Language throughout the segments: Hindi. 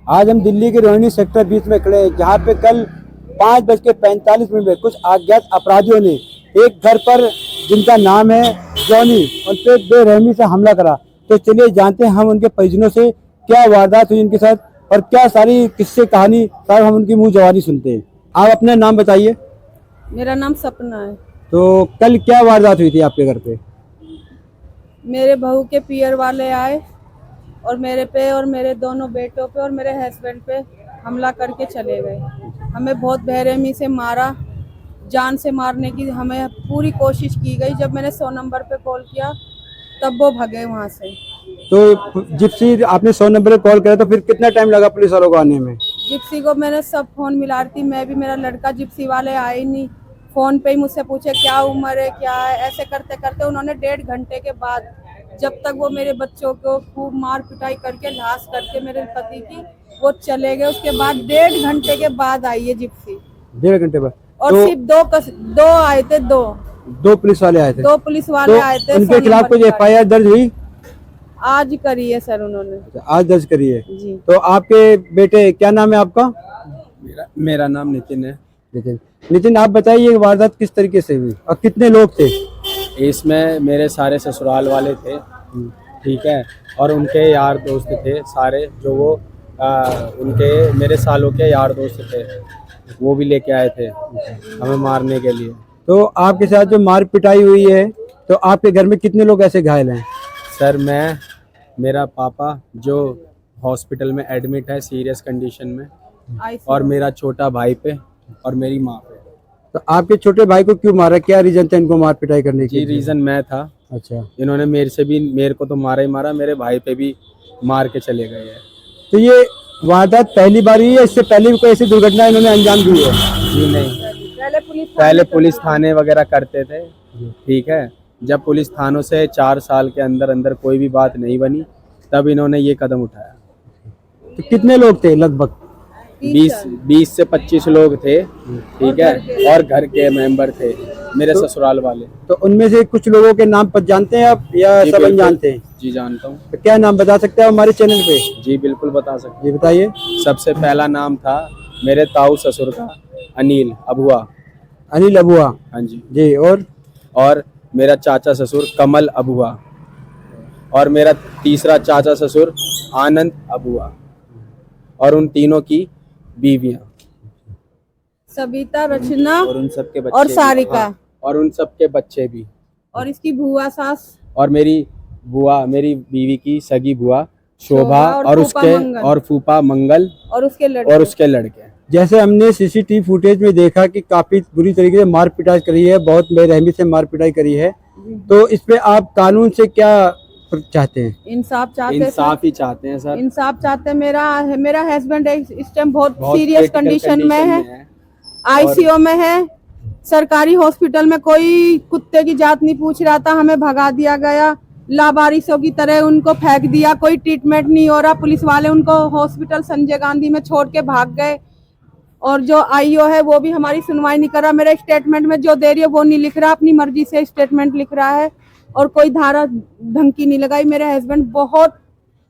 आज हम दिल्ली के रोहिणी सेक्टर 20 में खड़े हैं, जहाँ पे कल 5:45 में कुछ अज्ञात अपराधियों ने एक घर पर जिनका नाम है जॉनी उन पे बेरहमी से हमला करा। तो चलिए जानते हैं हम उनके परिजनों से क्या वारदात हुई उनके साथ और क्या सारी किस्से कहानी साहब हम उनकी मुंह जवानी सुनते हैं। आप अपना नाम बताइए। मेरा नाम सपना है। तो कल क्या वारदात हुई थी आपके घर पे? मेरे बहू के पियर वाले आए और मेरे पे और मेरे दोनों बेटों पे और मेरे हस्बैंड पे हमला करके चले गए। हमें बहुत बेरहमी से मारा, जान से मारने की हमें पूरी कोशिश की गई। जब मैंने 100 नंबर पे कॉल किया तब वो भगे वहाँ से। तो जिप्सी आपने 100 नंबर पे कॉल किया तो फिर कितना टाइम लगा पुलिस वालों को आने में? जिप्सी को मैंने सब फोन मिला रही थी, मैं भी, मेरा लड़का, जिप्सी वाले आए ही नहीं। फोन पे ही मुझसे पूछे क्या उम्र है, क्या है, ऐसे करते करते उन्होंने 1.5 घंटे के बाद, जब तक वो मेरे बच्चों को खूब मार पिटाई करके लाश करके मेरे पति की, वो चले गए। उसके बाद 1.5 घंटे के बाद आई है जिप्सी। 1.5 घंटे बाद? और तो सिर्फ दो आए थे, दो पुलिस वाले आए थे? दो पुलिस वाले आए थे। उनके खिलाफ कुछ FIR दर्ज हुई? आज करी है सर उन्होंने। आज दर्ज करी है जी। तो आपके बेटे, क्या नाम है आपका? मेरा नाम नितिन है। नितिन, आप बताइए ये वारदात किस तरीके से हुई और कितने लोग थे इसमें? मेरे सारे ससुराल वाले थे, ठीक है, और उनके यार दोस्त थे सारे, जो वो उनके मेरे सालों के यार दोस्त थे, वो भी लेके आए थे हमें मारने के लिए। तो आपके साथ जो मार पिटाई हुई है तो आपके घर में कितने लोग ऐसे घायल हैं? सर मैं, मेरा पापा जो हॉस्पिटल में एडमिट है सीरियस कंडीशन में, और मेरा छोटा भाई पे और मेरी माँ पे। तो आपके छोटे भाई को क्यों मारा? क्या रीजन था इनको मार पिटाई करने की? जी रीज़न मैं था। अच्छा। इन्होंने मेरे को तो मारा ही मारा, मेरे भाई पे भी मार के चले गए हैं। तो ये वारदात पहली बार हुई है, इससे पहले भी कोई ऐसी दुर्घटना इन्होंने अंजाम दी है? जी नहीं, पहले पुलिस थाने वगैरह करते थे, ठीक है। जब पुलिस थानों से 4 साल के अंदर अंदर कोई भी बात नहीं बनी, तब इन्होंने ये कदम उठाया। तो कितने लोग थे लगभग? 20 से 25 लोग थे, ठीक है, और घर के मेंबर थे मेरे ससुराल वाले। तो उनमें से कुछ लोगों के नाम पर जानते हैं आप या सब जानते हैं? जी जानता हूँ। तो क्या नाम बता सकते हैं हमारे चैनल पे? जी बिल्कुल बता सकते। जी बताइए। सबसे पहला नाम था मेरे ताऊ ससुर का, अनिल अबुआ। अनिल अबुआ? हाँ जी जी। और मेरा चाचा ससुर कमल अबुआ, और मेरा तीसरा चाचा ससुर आनंद अबुआ, और उन तीनों की बीवियां, सविता, रचना और उन सबके बच्चे और सारिका। हाँ, और उन सबके बच्चे भी, और इसकी बुआ सास, और मेरी बुआ, मेरी बीवी की सगी बुआ शोभा, और उसके और फूफा मंगल, और उसके लड़के। जैसे हमने CCTV फुटेज में देखा कि काफी बुरी तरीके से मार पिटाई करी है, बहुत बेरहमी से मार पिटाई करी है, तो इस पे आप कानून से क्या चाहते हैं? इंसाफ चाहते हैं। इंसाफ ही चाहते हैं सर। इंसाफ चाहते हैं। मेरा हस्बैंड इस टाइम बहुत सीरियस कंडीशन में है, ICU में है। सरकारी हॉस्पिटल में कोई कुत्ते की जात नहीं पूछ रहा था, हमें भगा दिया गया, लावारिसों की तरह उनको फेंक दिया, कोई ट्रीटमेंट नहीं हो रहा। पुलिस वाले उनको हॉस्पिटल संजय गांधी में छोड़ के भाग गए, और जो IO है वो भी हमारी सुनवाई नहीं कर रहा। मेरे स्टेटमेंट में जो दे रही है वो नहीं लिख रहा, अपनी मर्जी से स्टेटमेंट लिख रहा है, और कोई धारा ढंकी नहीं लगाई। मेरे हस्बैंड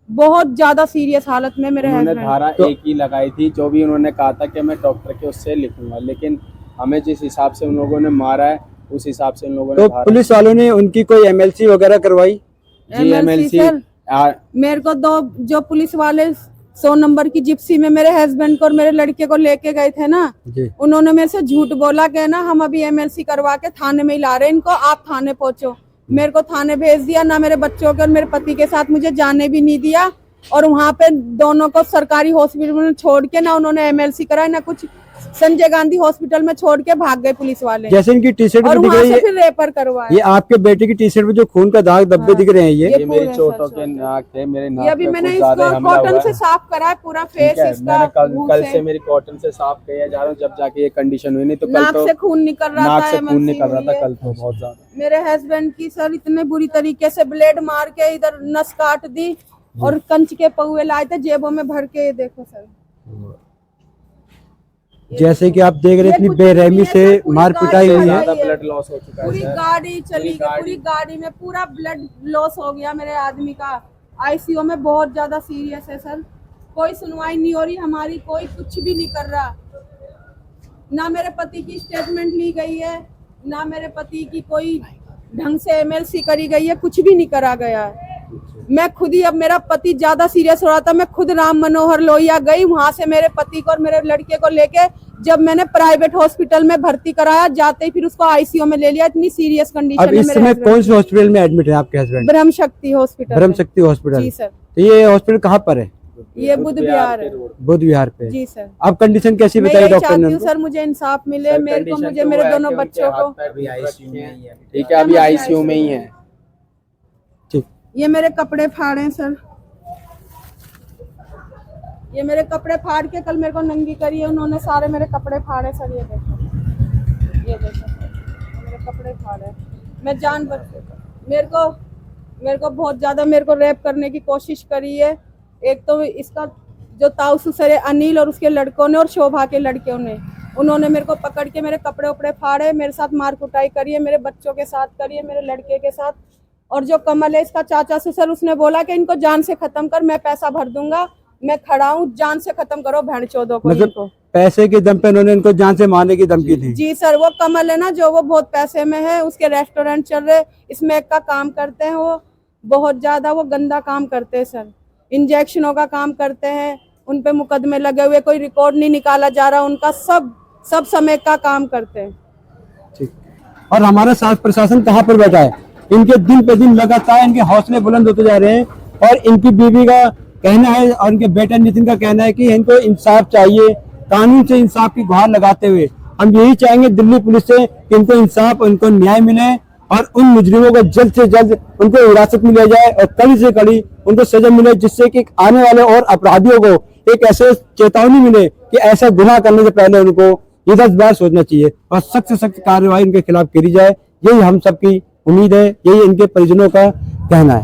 बहुत ज्यादा सीरियस हालत में मेरे हस्बैंड। धारा एक ही लगाई थी, जो भी उन्होंने कहा था कि मैं डॉक्टर के उससे लिखूंगा, लेकिन हमें जिस हिसाब से उन लोगों ने मारा है उस हिसाब से उन लोगों ने। तो पुलिस वालों ने उनकी कोई MLC वगैरह करवाई? जी MLC मेरे को जो पुलिस वाले 100 नंबर की जिप्सी में मेरे हस्बैंड को और मेरे लड़के को लेके गए थे ना, उन्होंने मेरे से झूठ बोला कि ना हम अभी MLC करवा के थाने में ही ला रहे हैं इनको, आप थाने पहुंचो। मेरे को थाने भेज दिया, ना मेरे बच्चों के और मेरे पति के साथ मुझे जाने भी नहीं दिया, और वहाँ पे दोनों को सरकारी हॉस्पिटल में छोड़ के ना उन्होंने MLC कराया ना कुछ, संजय गांधी हॉस्पिटल में छोड़ के भाग गए पुलिस वाले। जैसे इनकी टी-शर्ट और दिख वहाँ रही से है, फिर रेफर करवाया। ये आपके बेटे की टी-शर्ट में जो खून का दाग धब्बे दिख रहे हैं, ये मेरी चोटों के नाक थे, मेरे नाक ये अभी पे मैंने कुछ ज्यादा इसको हमला कॉटन हुआ से है। साफ करा है पूरा फेस इसका। मैंने कल से मेरी कॉटन से साफ किया जा रहा हूँ, जब जाके ये कंडीशन हुई, नहीं तो कल नाक तो से खून निकल रहा था, नाक से खून निकल रहा था कल तो बहुत ज्यादा। मेरे हस्बैंड की सर इतने बुरी तरीके से ब्लेड मार के इधर नस काट दी, और कंच के पौए लाए थे जेबों में भर के। ये देखो सर, जैसे कि आप देख रहे हैं इतनी बेरहमी से मार पिटाई हुई है। ब्लड लॉस हो चुका है, पूरी गाड़ी चली गई, पूरी गाड़ी में पूरा ब्लड लॉस हो गया मेरे आदमी का। ICU में बहुत ज्यादा सीरियस है सर। कोई सुनवाई नहीं हो रही हमारी, कोई कुछ भी नहीं कर रहा। ना मेरे पति की स्टेटमेंट ली गई है, ना मेरे पति की कोई ढंग से MLC करी गई है, कुछ भी नहीं करा गया है। मैं खुद ही, अब मेरा पति ज्यादा सीरियस हो रहा था, मैं खुद राम मनोहर लोहिया गई, वहां से मेरे पति को और मेरे लड़के को लेके जब मैंने प्राइवेट हॉस्पिटल में भर्ती कराया, जाते ही फिर उसको ICU में ले लिया। इतनी सीरियस कंडीशन अब है इस मेरे समय husband कौन की। से हॉस्पिटल में एडमिट है आपके हस्बैंड? ब्रह्म शक्ति हॉस्पिटल। ब्रह्म शक्ति हॉस्पिटल। जी सर। तो ये हॉस्पिटल कहाँ पर है? ये बुध विहार है। बुध विहार पे। जी सर। अब कंडीशन कैसी मैं बताई यही डॉक्टर चाहती ने हूँ उनको? सर, मुझे इंसाफ मिले, सर, मेरे को, कंडीशन मुझे तो मेरे वो है दोनों कि उनके बच्चों को। हाथ पैर भी ICU में ही है। ठीक है, अभी ICU में ही है। ठीक। ये मेरे कपड़े फाड़े सर, ये मेरे कपड़े फाड़ के कल मेरे को नंगी करी है उन्होंने, सारे मेरे कपड़े फाड़े सर। ये देखो, ये देखो सर, मेरे कपड़े फाड़े। मैं जान बच, मेरे को बहुत ज्यादा मेरे को रेप करने की कोशिश करी है। एक तो इसका जो ताऊ ससुर है अनिल और उसके लड़कों ने और शोभा के लड़कों ने, उन्होंने मेरे को पकड़ के मेरे कपड़े उपड़े फाड़े, मेरे साथ मार कुटाई करी है, मेरे बच्चों के साथ करी है, मेरे लड़के के साथ। और जो कमल है इसका चाचा ससुर, उसने बोला कि इनको जान से खत्म कर, मैं पैसा भर दूंगा, मैं खड़ा हूँ, जान से खत्म करो भेड़चोदों को। मतलब पैसे के दम पे उन्होंने इनको जान से मारने की धमकी दी? जी सर। वो कमल है ना, जो वो बहुत पैसे में है, उसके रेस्टोरेंट चल रहे, स्मैक का काम करते हैं, वो बहुत ज्यादा वो गंदा काम करते हैं सर, इंजेक्शनों का काम करते हैं, उन पे मुकदमे लगे हुए, कोई रिकॉर्ड नहीं निकाला जा रहा उनका, सब समय का काम करते हैं। ठीक। और हमारा शासन प्रशासन कहाँ पर बैठा है? इनके दिन पे दिन लगातार इनके हौसले बुलंद होते जा रहे हैं और इनकी बीवी का कहना है और इनके बेटे नितिन का कहना है कि इनको इंसाफ चाहिए। कानून से इंसाफ की गुहार लगाते हुए हम यही चाहेंगे दिल्ली पुलिस से कि इनको इंसाफ, इनको न्याय मिले और उन मुजरिमों को जल्द से जल्द उनको हिरासत में लिया जाए और कड़ी से कड़ी उनको सजा मिले, जिससे कि आने वाले और अपराधियों को एक ऐसे चेतावनी मिले कि ऐसा गुनाह करने से पहले उनको ये 10 बार सोचना चाहिए और सख्त से सख्त कार्रवाई इनके खिलाफ करी जाए। यही हम सबकी उम्मीद है, यही इनके परिजनों का कहना है।